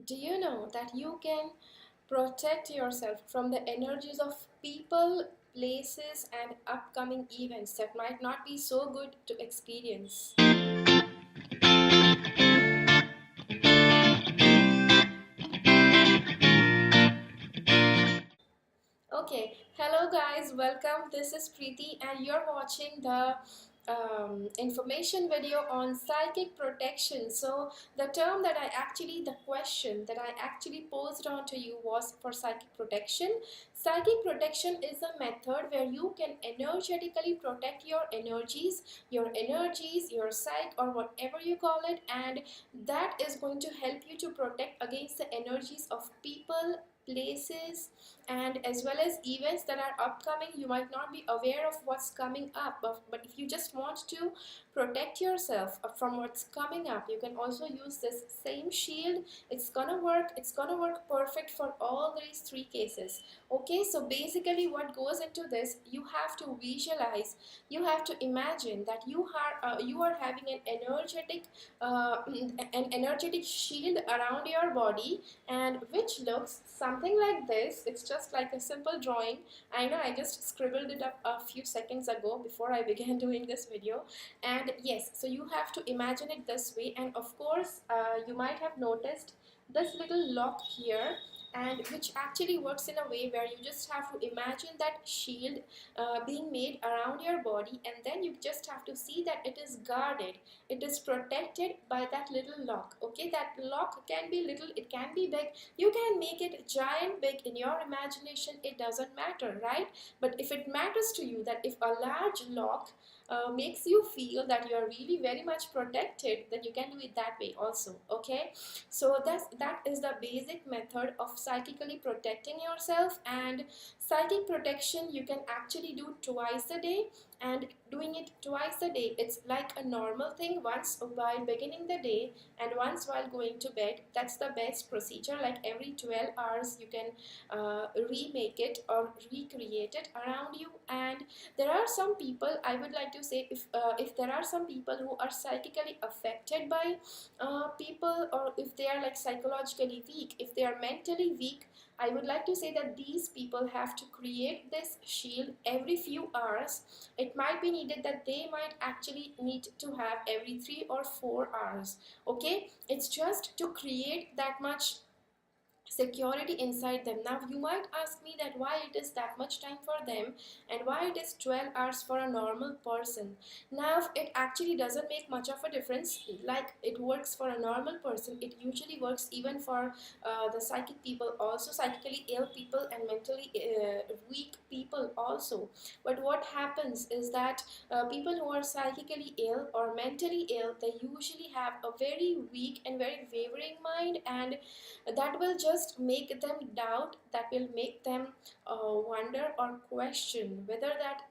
Do you know that you can protect yourself from the energies of people, places, and upcoming events that might not be so good to experience? Okay, hello guys, welcome. This is Preeti, and you're watching the information video on psychic protection. So, the question that I actually posed on to you was for psychic protection. Psychic protection is a method where you can energetically protect your psyche, or whatever you call it, and that is going to help you to protect against the energies of people, places, and as well as events that are upcoming. You might not be aware of what's coming up, but if you just want to protect yourself from what's coming up, you can also use this same shield. It's gonna work perfect for all these three cases. Okay, so basically what goes into this, you have to visualize, you have to imagine that you are having an energetic shield around your body, and which looks something like this. It's just like a simple drawing. I know I just scribbled it up a few seconds ago before I began doing this video. And yes, so you have to imagine it this way. And of course, you might have noticed this little lock here, and which actually works in a way where you just have to imagine that shield being made around your body, and then you just have to see that it is guarded, it is protected by that little lock. Okay, that lock can be little, it can be big, you can make it giant big in your imagination, it doesn't matter, right? But if it matters to you, that if a large lock makes you feel that you are really very much protected, then you can do it that way also. Okay, so that is the basic method of psychically protecting yourself. And psychic protection you can actually do twice a day, and doing it twice a day, it's like a normal thing, once while beginning the day and once while going to bed. That's the best procedure. Like every 12 hours you can remake it or recreate it around you. And there are some people, I would like to say, if there are some people who are psychically affected by people, or if they are like psychologically weak, if they are mentally weak, I would like to say that these people have to create this shield every few hours. It might be needed that they might actually need to have every 3 or 4 hours. Okay, it's just to create that much security inside them. Now you might ask me that why it is that much time for them, and why it is 12 hours for a normal person. Now it actually doesn't make much of a difference. Like it works for a normal person, it usually works even for the psychic people also, psychically ill people and mentally weak people also. But what happens is that people who are psychically ill or mentally ill, they usually have a very weak and very wavering mind, and that will just make them doubt, that will make them wonder or question whether that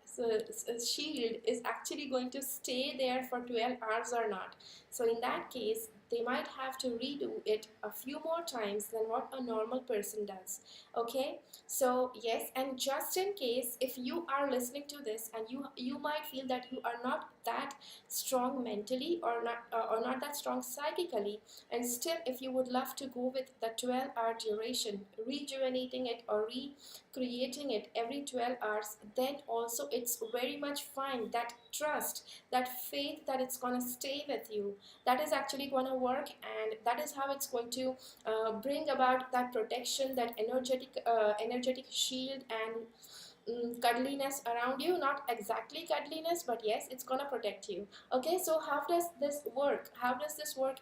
shield is actually going to stay there for 12 hours or not. So in that case, they might have to redo it a few more times than what a normal person does. Okay, so yes, and just in case if you are listening to this and you might feel that you are not that strong mentally, or not that strong psychically, and still if you would love to go with the 12-hour duration, rejuvenating it or recreating it every 12 hours, then also it's very much fine. That trust, that faith that it's going to stay with you, that is actually going to work, and that is how it's going to bring about that protection, that energetic shield, and cuddliness around you. Not exactly cuddliness, but yes, it's gonna protect you. Okay, so how does this work,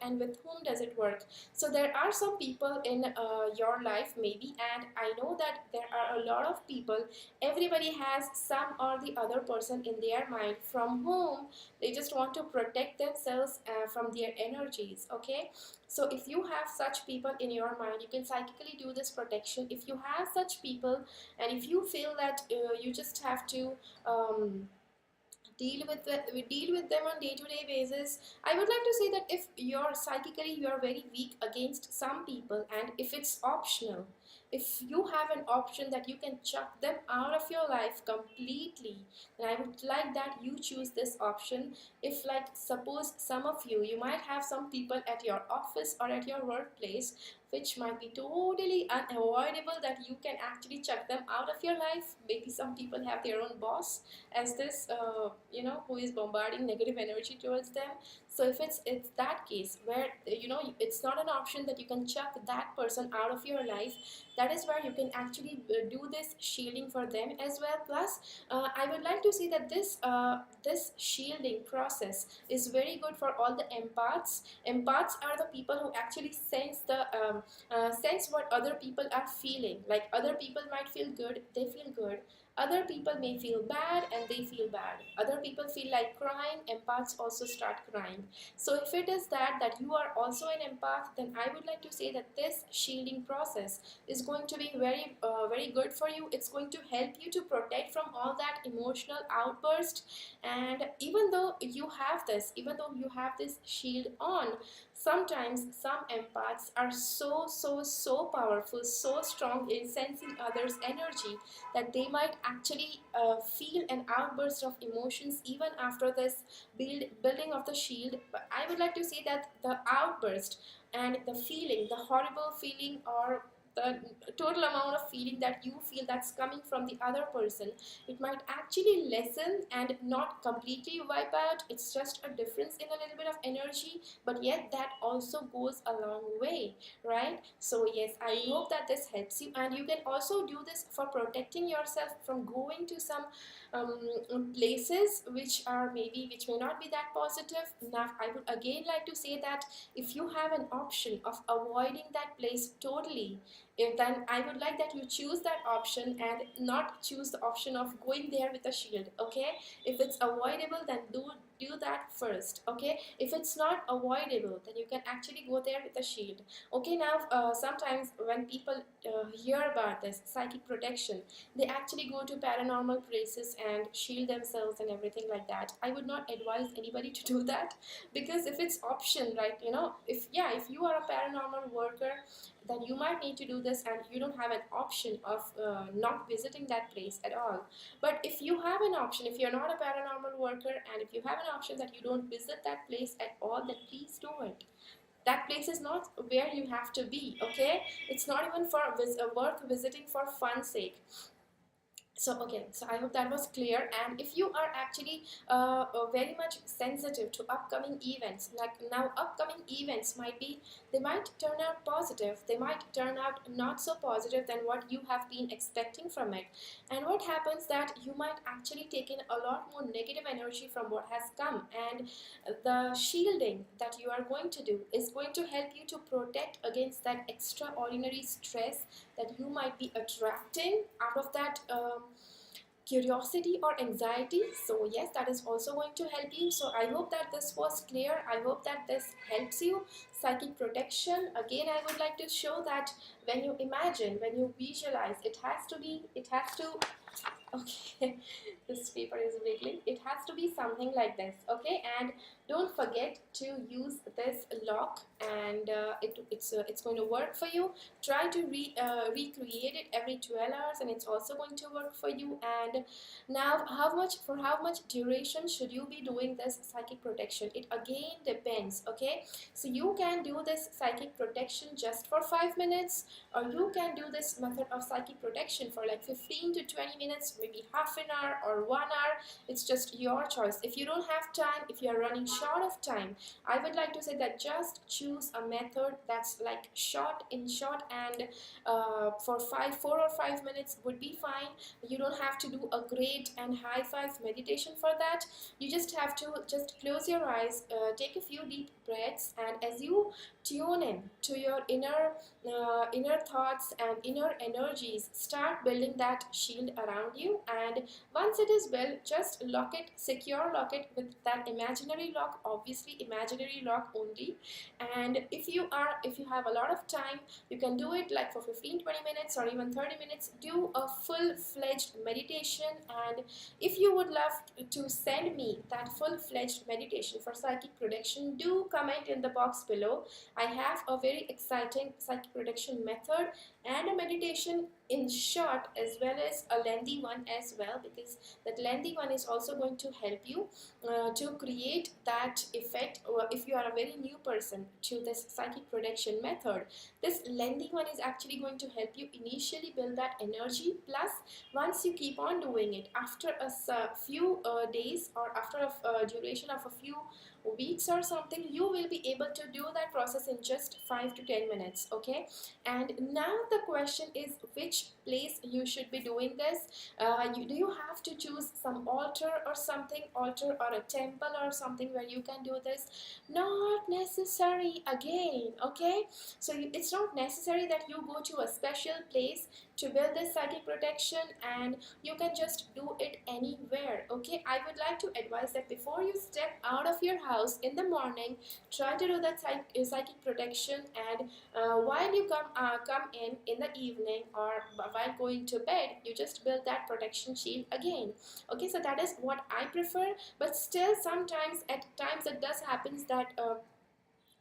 and with whom does it work? So there are some people in your life maybe, and I know that there are a lot of people. Everybody has some or the other person in their mind from whom they just want to protect themselves from their energies. Okay, so if you have such people in your mind, you can psychically do this protection. If you have such people, and if you feel that you just have to deal with them on day-to-day basis, I would like to say that if you're psychically, you're very weak against some people, and if it's optional, if you have an option that you can chuck them out of your life completely, then I would like that you choose this option. If like suppose some of you might have some people at your office or at your workplace which might be totally unavoidable, that you can actually chuck them out of your life. Maybe some people have their own boss as this, who is bombarding negative energy towards them. So if it's that case where it's not an option that you can chuck that person out of your life, that is where you can actually do this shielding for them as well. Plus, I would like to say that this shielding process is very good for all the empaths. Empaths are the people who actually sense what other people are feeling. Like, other people might feel good, they feel good. Other people may feel bad and they feel bad. Other people feel like crying, empaths also start crying. So if it is that you are also an empath, then I would like to say that this shielding process is going to be very good for you. It's going to help you to protect from all that emotional outburst. And even though you have this shield on, sometimes some empaths are so powerful, so strong in sensing others energy, that they might actually feel an outburst of emotions even after this building of the shield. But I would like to say that the outburst and the feeling, the horrible feeling, or the total amount of feeling that you feel that's coming from the other person, it might actually lessen and not completely wipe out. It's just a difference in a little bit of energy, but yet that also goes a long way, right? So yes, I hope that this helps you. And you can also do this for protecting yourself from going to some places which may not be that positive. Now I would again like to say that if you have an option of avoiding that place totally, then I would like that you choose that option and not choose the option of going there with a shield. Okay, if it's avoidable, then do that first. Okay, if it's not avoidable, then you can actually go there with a shield. Okay, now sometimes when people hear about this psychic protection, they actually go to paranormal places and shield themselves and everything like that. I would not advise anybody to do that, because if it's option, right, if you are a paranormal worker, then you might need to do this and you don't have an option of not visiting that place at all. But if you have an option, if you're not a paranormal worker, and if you have an option that you don't visit that place at all, then please do it. That place is not where you have to be. Okay, it's not even for worth visiting for fun's sake. So okay, so I hope that was clear. And if you are actually very much sensitive to upcoming events, like now upcoming events they might turn out positive, they might turn out not so positive than what you have been expecting from it. And what happens that you might actually take in a lot more negative energy from what has come, and the shielding that you are going to do is going to help you to protect against that extraordinary stress that you might be attracting out of that curiosity or anxiety. So yes, that is also going to help you. So I hope that this was clear. I hope that this helps you. Psychic protection, again, I would like to show that when you imagine, when you visualize, it has to okay, this paper is wiggling. It has to be something like this. Okay, and don't forget to use this lock, and it's going to work for you. Try to recreate it every 12 hours, and it's also going to work for you. And now, for how much duration should you be doing this psychic protection? It again depends. Okay, so you can do this psychic protection just for 5 minutes, or you can do this method of psychic protection for like 15 to 20 minutes, maybe half an hour or 1 hour. It's just your choice. If you don't have time, if you are running short of time, I would like to say that just choose a method that's like short, and for 4 or 5 minutes would be fine. You don't have to do a great and high five meditation for that. You just have to just close your eyes, take a few deep breaths, and as you tune in to your inner thoughts and inner energies, start building that shield around you. And once it is built, just lock it, lock it with that imaginary lock, obviously imaginary lock only. And if you have a lot of time, you can do it like for 15-20 minutes or even 30 minutes. Do a full-fledged meditation. And if you would love to send me that full-fledged meditation for psychic protection, do comment in the box below. I have a very exciting psychic protection method, and a meditation in short as well as a lengthy one as well, because that lengthy one is also going to help you to create that effect. Or if you are a very new person to this psychic protection method, this lengthy one is actually going to help you initially build that energy. Plus, once you keep on doing it, after a few days or after a duration of a few weeks or something, you will be able to do that process in just 5 to 10 minutes. Okay, and now the question is which place you should be doing this. Do you have to choose some altar or something, altar or a temple or something where you can do this? Not necessary again. Okay, so it's not necessary that you go to a special place to build this psychic protection, and you can just do it anywhere. Okay, I would like to advise that before you step out of your house in the morning, try to do that psychic protection, and while you come in the evening or while going to bed, you just build that protection shield again. Okay, so that is what I prefer. But still, sometimes at times it does happens that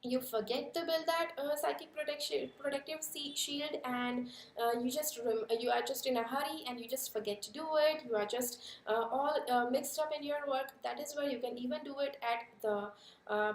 you forget to build that psychic protective shield, and you are just in a hurry and you just forget to do it. You are just all mixed up in your work. That is where you can even do it at the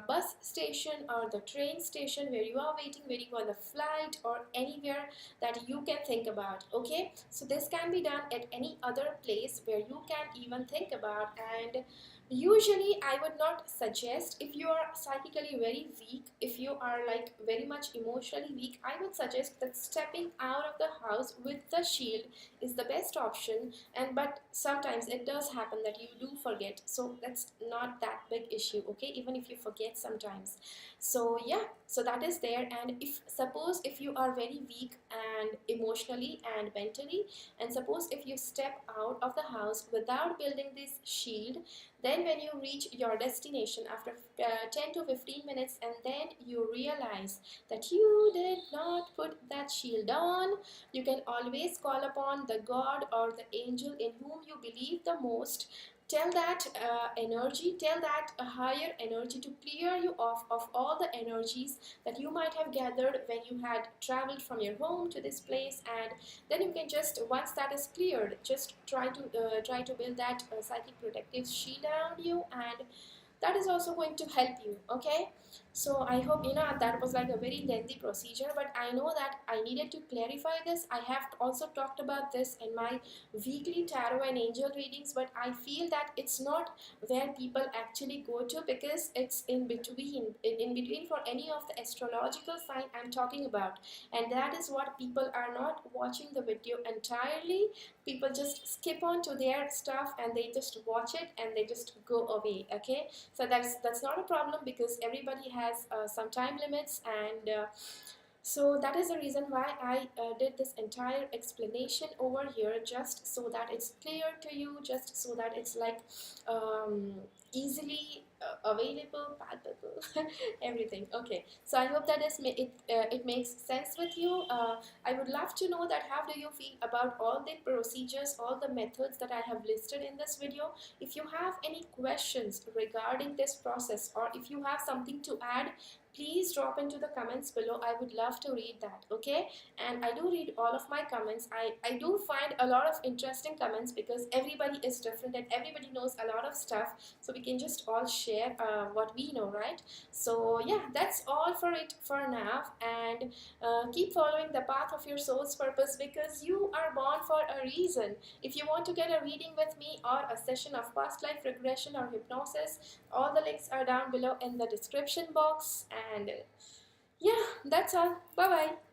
bus station or the train station where you are waiting for the flight, or anywhere that you can think about. Okay, so this can be done at any other place where you can even think about. And usually I would not suggest, if you are psychically very weak, if you are like very much emotionally weak, I would suggest that stepping out of the house with the shield is the best option. And but sometimes it does happen that you do forget, so that's not that big issue. Okay, even if you forget sometimes. So yeah, so that is there. And if suppose if you are very weak and emotionally and mentally, and suppose if you step out of the house without building this shield, then when you reach your destination after 10 to 15 minutes, and then you realize that you did not put that shield on, you can always call upon the God or the angel in whom you believe the most. Tell that energy, tell that higher energy to clear you off of all the energies that you might have gathered when you had traveled from your home to this place. And then you can just, once that is cleared, just try to build that psychic protective shield around you, and that is also going to help you. Okay, so I hope that was like a very lengthy procedure, but I know that I needed to clarify this. I have also talked about this in my weekly tarot and angel readings, but I feel that it's not where people actually go to, because it's in between, in between for any of the astrological sign I'm talking about. And that is what people are not watching the video entirely. People just skip on to their stuff and they just watch it and they just go away. Okay, so that's not a problem, because everybody has some time limits. And so that is the reason why I did this entire explanation over here, just so that it's clear to you, just so that it's like easily available, palpable, everything. Okay, so I hope that it makes sense with you. I would love to know that how do you feel about all the procedures, all the methods that I have listed in this video. If you have any questions regarding this process, or if you have something to add, please drop into the comments below. I would love to read that. Okay, and I do read all of my comments. I do find a lot of interesting comments, because everybody is different and everybody knows a lot of stuff, so we can just all share what we know, right? So yeah, that's all for it for now. And keep following the path of your soul's purpose, because you are born for a reason. If you want to get a reading with me or a session of past life regression or hypnosis, all the links are down below in the description box. And yeah, that's all. Bye bye.